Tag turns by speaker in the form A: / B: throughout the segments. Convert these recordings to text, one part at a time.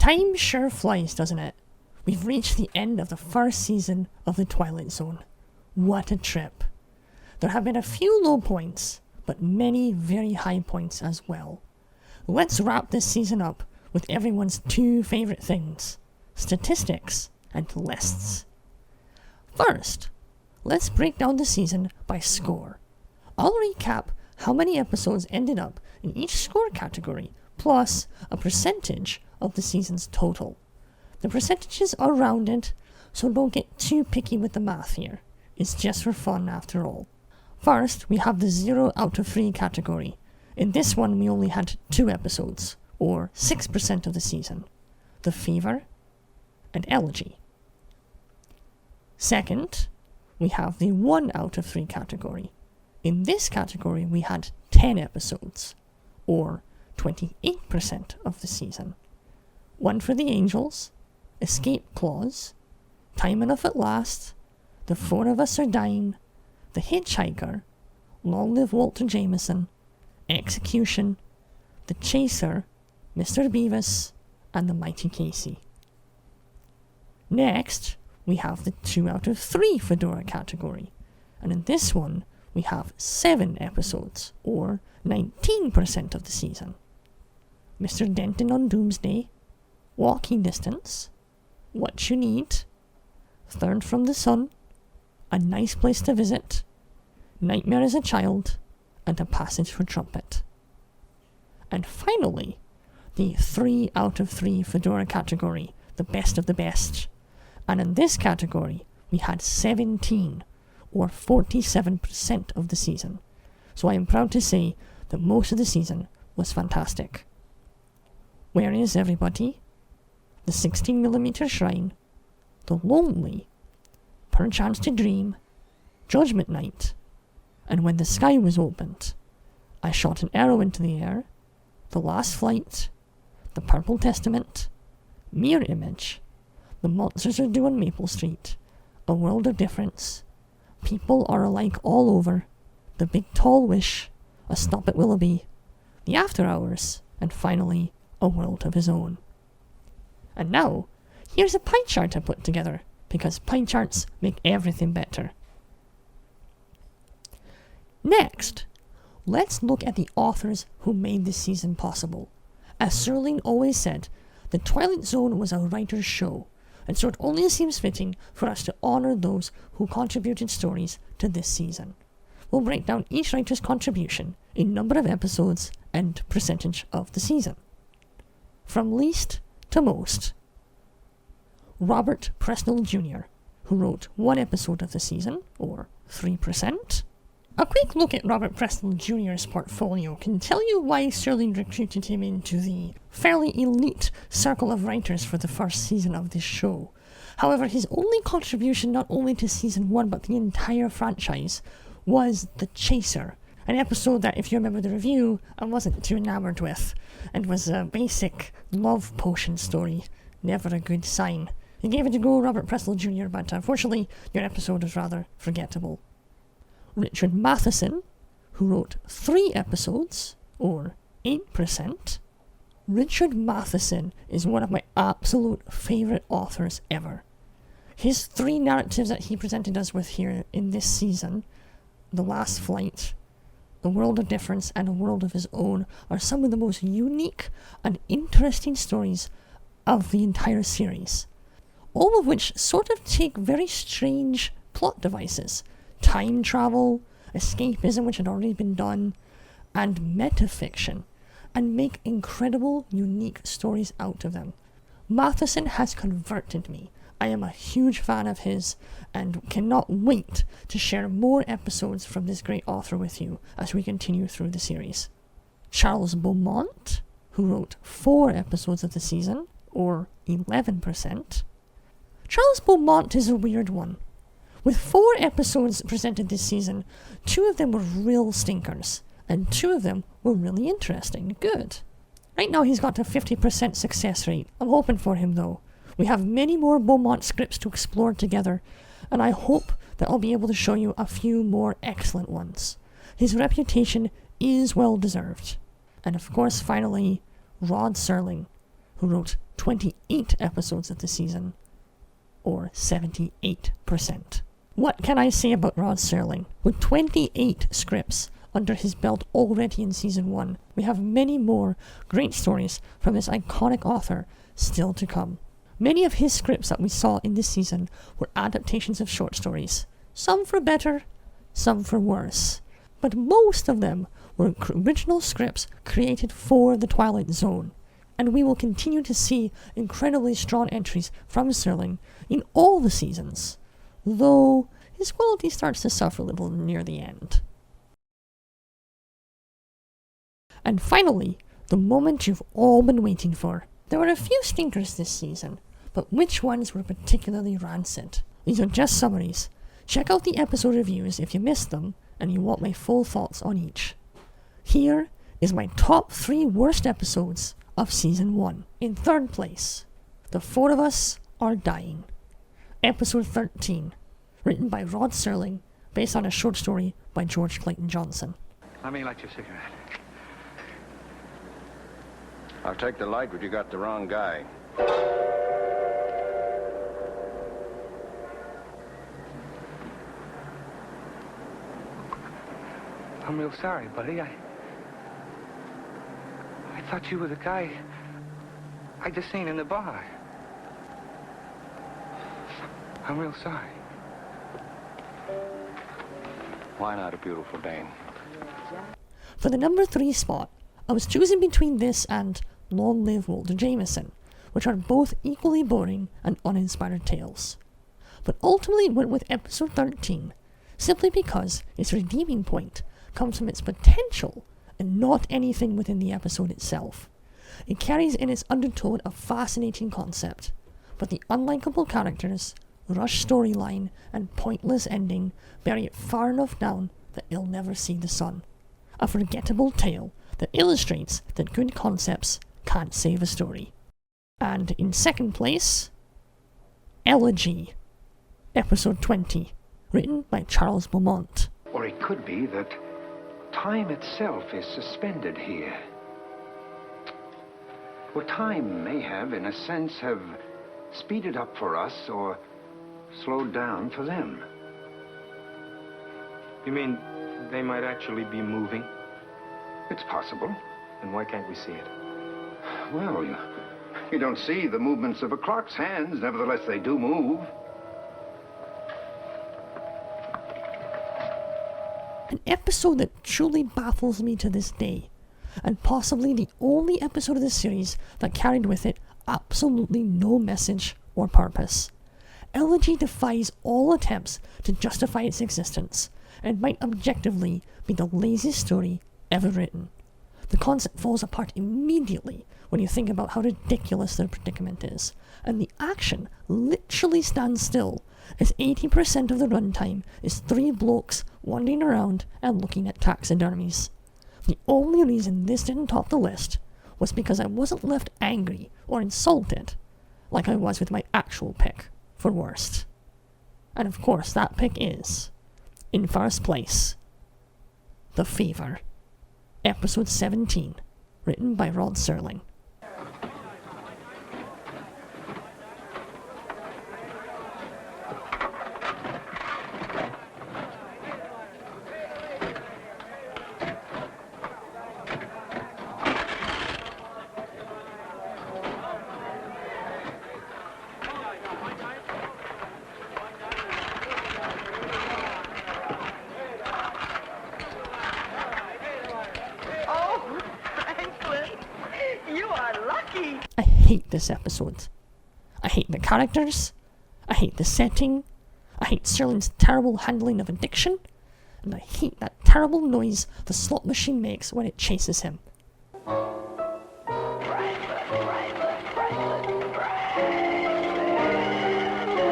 A: Time sure flies, doesn't it? We've reached the end of the first season of the Twilight Zone. What a trip. There have been a few low points, but many very high points as well. Let's wrap this season up with everyone's two favourite things, statistics and lists. First, let's break down the season by score. I'll recap how many episodes ended up in each score category, plus a percentage of the season's total. The percentages are rounded, so don't get too picky with the math here. It's just for fun after all. First, we have the 0 out of 3 category. In this one, we only had 2 episodes, or 6% of the season. The Fever and Elegy. Second, we have the 1 out of 3 category. In this category, we had 10 episodes, or 28% of the season. One for the Angels, Escape Clause, Time Enough at Last, The Four of Us Are Dying, The Hitchhiker, Long Live Walter Jameson, Execution, The Chaser, Mr. Beavis, and The Mighty Casey. Next, we have the 2 out of 3 Fedora category, and in this one, we have 7 episodes, or 19% of the season. Mr. Denton on Doomsday, Walking Distance, What You Need, Third from the Sun, A Nice Place to Visit, Nightmare as a Child, and A Passage for Trumpet. And finally, the 3 out of 3 Fedora category, the best of the best. And in this category, we had 17, or 47% of the season. So I am proud to say that most of the season was fantastic. Where is Everybody? The 16mm Shrine, The Lonely, Perchance to Dream, Judgment Night, and When the Sky Was Opened, I Shot an Arrow into the Air, The Last Flight, The Purple Testament, Mirror Image, The Monsters Are Due on Maple Street, A World of Difference, People Are Alike All Over, The Big Tall Wish, A Stop at Willoughby, The After Hours, and finally, A World of His Own. And now, here's a pie chart I put together, because pie charts make everything better. Next, let's look at the authors who made this season possible. As Serling always said, the Twilight Zone was a writer's show, and so it only seems fitting for us to honour those who contributed stories to this season. We'll break down each writer's contribution in number of episodes and percentage of the season. From least to most. Robert Presnell Jr., who wrote 1 episode of the season, or 3%. A quick look at Robert Presnell Jr.'s portfolio can tell you why Serling recruited him into the fairly elite circle of writers for the first season of this show. However, his only contribution not only to season 1 but the entire franchise was The Chaser, an episode that, if you remember the review, I wasn't too enamored with, and was a basic love potion story. Never a good sign. You gave it a go, Robert Presnell Jr., but unfortunately, your episode is rather forgettable. Richard Matheson, who wrote 3 episodes, or 8%. Richard Matheson is one of my absolute favourite authors ever. His 3 narratives that he presented us with here in this season, The Last Flight, A World of Difference, and A World of His Own, are some of the most unique and interesting stories of the entire series. All of which sort of take very strange plot devices. Time travel, escapism, which had already been done, and metafiction, and make incredible, unique stories out of them. Matheson has converted me. I am a huge fan of his, and cannot wait to share more episodes from this great author with you as we continue through the series. Charles Beaumont, who wrote 4 episodes of the season, or 11%. Charles Beaumont is a weird one. With 4 episodes presented this season, 2 of them were real stinkers, and 2 of them were really interesting, good. Right now he's got a 50% success rate. I'm hoping for him though. We have many more Beaumont scripts to explore together, and I hope that I'll be able to show you a few more excellent ones. His reputation is well deserved. And of course, finally, Rod Serling, who wrote 28 episodes of the season, or 78%. What can I say about Rod Serling? With 28 scripts under his belt already in season 1, we have many more great stories from this iconic author still to come. Many of his scripts that we saw in this season were adaptations of short stories, some for better, some for worse. But most of them were original scripts created for the Twilight Zone, and we will continue to see incredibly strong entries from Serling in all the seasons, though his quality starts to suffer a little near the end. And finally, the moment you've all been waiting for. There were a few stinkers this season, but which ones were particularly rancid? These are just summaries. Check out the episode reviews if you missed them and you want my full thoughts on each. Here is my top 3 worst episodes of season 1. In third place, The Four of Us Are Dying. Episode 13, written by Rod Serling, based on a short story by George Clayton Johnson.
B: Let me light your cigarette.
C: I'll take the light, but you got the wrong guy.
B: I'm real sorry, buddy. I thought you were the guy I just seen in the bar. I'm real sorry.
C: Why not a beautiful dame?
A: For the number 3 spot, I was choosing between this and Long Live Walter Jameson, which are both equally boring and uninspired tales. But ultimately went with episode 13, simply because its redeeming point comes from its potential and not anything within the episode itself. It carries in its undertone a fascinating concept, but the unlikable characters, rushed storyline, and pointless ending bury it far enough down that it'll never see the sun. A forgettable tale that illustrates that good concepts can't save a story. And in second place, Elegy, episode 20, written by Charles Beaumont.
D: Or it could be that time itself is suspended here. Or time may have, in a sense, have speeded up for us or slowed down for them.
E: You mean they might actually be moving?
D: It's possible.
E: And why can't we see it?
D: Well, you don't see the movements of a clock's hands. Nevertheless, they do move.
A: An episode that truly baffles me to this day, and possibly the only episode of the series that carried with it absolutely no message or purpose. Elegy defies all attempts to justify its existence, and might objectively be the laziest story ever written. The concept falls apart immediately when you think about how ridiculous their predicament is, and the action literally stands still, as 80% of the runtime is 3 blokes wandering around and looking at taxidermies. The only reason this didn't top the list was because I wasn't left angry or insulted, like I was with my actual pick for worst. And of course that pick is, in first place, The Fever, episode 17, written by Rod Serling. I hate this episode. I hate the characters, I hate the setting, I hate Serling's terrible handling of addiction, and I hate that terrible noise the slot machine makes when it chases him.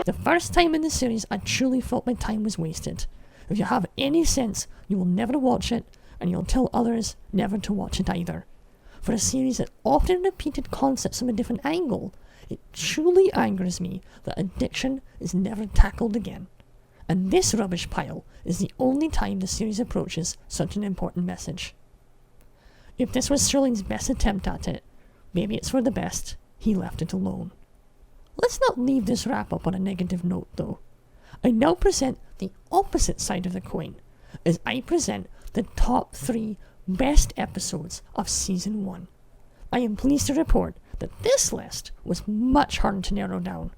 A: The first time in the series I truly felt my time was wasted. If you have any sense, you will never watch it, and you'll tell others never to watch it either. For a series that often repeated concepts from a different angle, it truly angers me that addiction is never tackled again. And this rubbish pile is the only time the series approaches such an important message. If this was Serling's best attempt at it, maybe it's for the best, he left it alone. Let's not leave this wrap-up on a negative note, though. I now present the opposite side of the coin, as I present the top 3 best episodes of Season 1. I am pleased to report that this list was much harder to narrow down.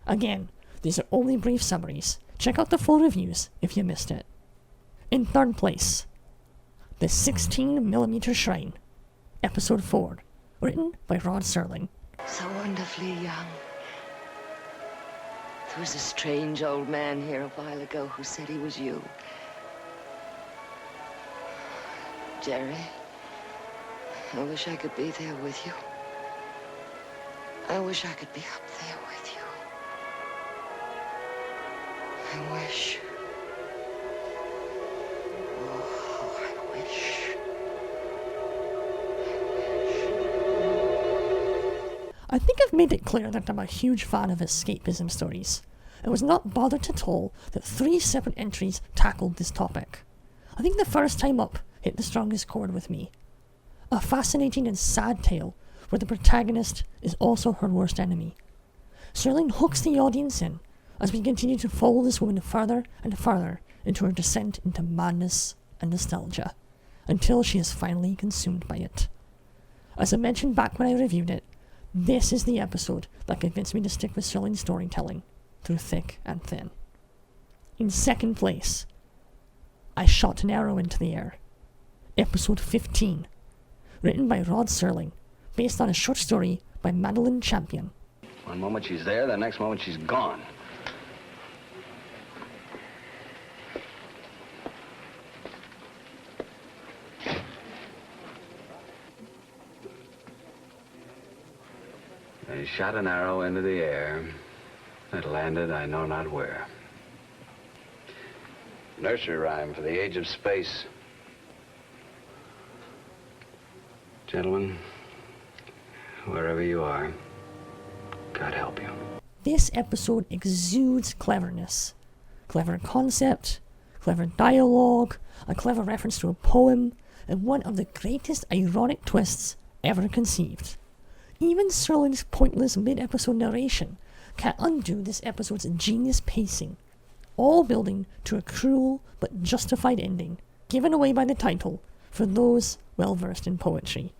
A: Again, these are only brief summaries. Check out the full reviews if you missed it. In third place, The 16mm Shrine, Episode 4, written by Rod Serling.
F: So wonderfully young. There was a strange old man here a while ago who said he was you. Jerry, I wish I could be there with you. I wish I could be up there with you. I wish. Oh, I wish.
A: I think I've made it clear that I'm a huge fan of escapism stories. I was not bothered at all that 3 separate entries tackled this topic. I think the first time up hit the strongest chord with me. A fascinating and sad tale where the protagonist is also her worst enemy. Serling hooks the audience in as we continue to follow this woman further and further into her descent into madness and nostalgia, until she is finally consumed by it. As I mentioned back when I reviewed it, this is the episode that convinced me to stick with Serling's storytelling through thick and thin. In second place, I Shot an Arrow into the Air, Episode 15, written by Rod Serling, based on a short story by Madeline Champion.
C: One moment she's there, the next moment she's gone. I shot an arrow into the air. It landed I know not where. Nursery rhyme for the age of space. Gentlemen, wherever you are, God help you.
A: This episode exudes cleverness. Clever concept, clever dialogue, a clever reference to a poem, and one of the greatest ironic twists ever conceived. Even Serling's pointless mid-episode narration can't undo this episode's genius pacing, all building to a cruel but justified ending, given away by the title for those well-versed in poetry.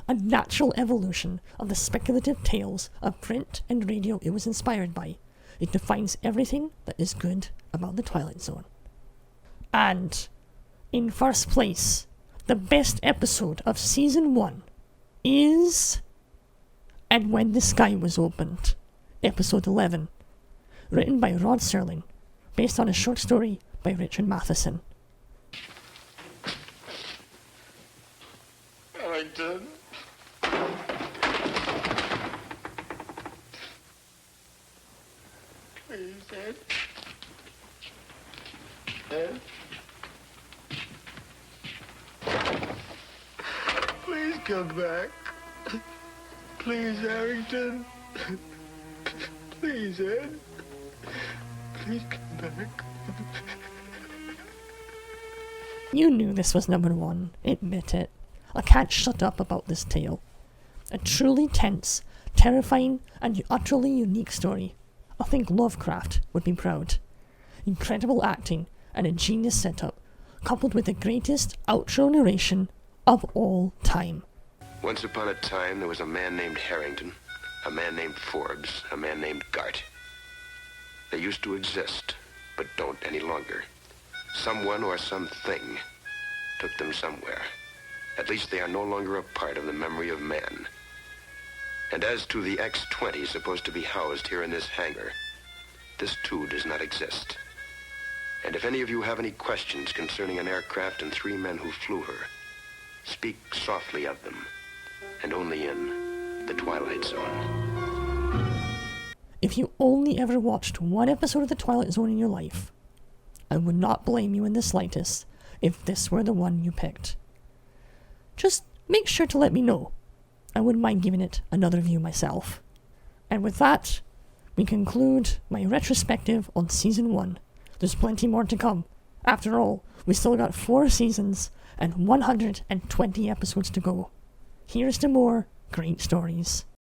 A: A natural evolution of the speculative tales of print and radio it was inspired by. It defines everything that is good about the Twilight Zone. And, in first place, the best episode of Season 1 is... And When the Sky Was Opened, Episode 11, written by Rod Serling, based on a short story by Richard Matheson.
G: Ellington. Please, Ed. Ed. Please come back. Please, Harrington. Please, Ed. Please come back.
A: You knew this was number 1, admit it. I can't shut up about this tale. A truly tense, terrifying, and utterly unique story. I think Lovecraft would be proud. Incredible acting and a genius setup, coupled with the greatest outro narration of all time.
H: Once upon a time, there was a man named Harrington, a man named Forbes, a man named Gart. They used to exist, but don't any longer. Someone or something took them somewhere. At least they are no longer a part of the memory of man. And as to the X-20 supposed to be housed here in this hangar, this too does not exist. And if any of you have any questions concerning an aircraft and 3 men who flew her, speak softly of them, and only in the Twilight Zone.
A: If you only ever watched one episode of the Twilight Zone in your life, I would not blame you in the slightest if this were the one you picked. Just make sure to let me know. I wouldn't mind giving it another view myself. And with that, we conclude my retrospective on Season 1. There's plenty more to come. After all, we still got 4 seasons and 120 episodes to go. Here's to more great stories.